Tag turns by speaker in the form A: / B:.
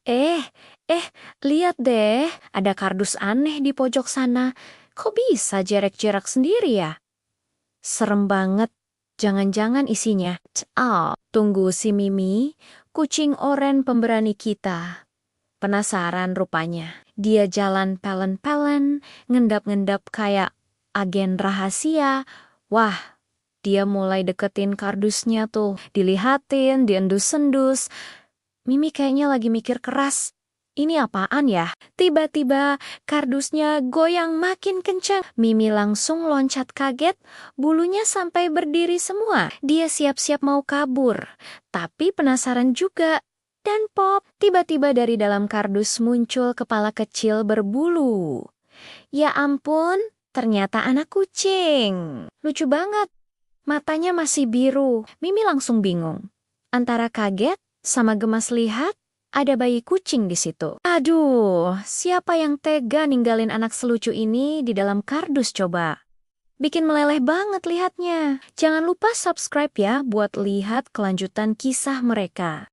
A: Eh, eh, lihat deh, ada kardus aneh di pojok sana. Kok bisa jerak-jerak sendiri ya? Serem banget. Jangan-jangan isinya. Oh, tunggu si Mimi, kucing oren pemberani kita. Penasaran rupanya. Dia jalan pelen-pelen, ngendap-ngendap kayak agen rahasia. Wah, dia mulai deketin kardusnya tuh. Dilihatin, diendus-endus. Mimi kayaknya lagi mikir keras. Ini apaan ya? Tiba-tiba kardusnya goyang makin kencang. Mimi langsung loncat kaget, bulunya sampai berdiri semua. Dia siap-siap mau kabur, tapi penasaran juga. Dan pop, tiba-tiba dari dalam kardus muncul kepala kecil berbulu. Ya ampun, ternyata anak kucing. Lucu banget. Matanya masih biru. Mimi langsung bingung. Antara kaget sama gemas lihat ada bayi kucing di situ. Aduh, siapa yang tega ninggalin anak selucu ini di dalam kardus coba? Bikin meleleh banget lihatnya. Jangan lupa subscribe ya buat lihat kelanjutan kisah mereka.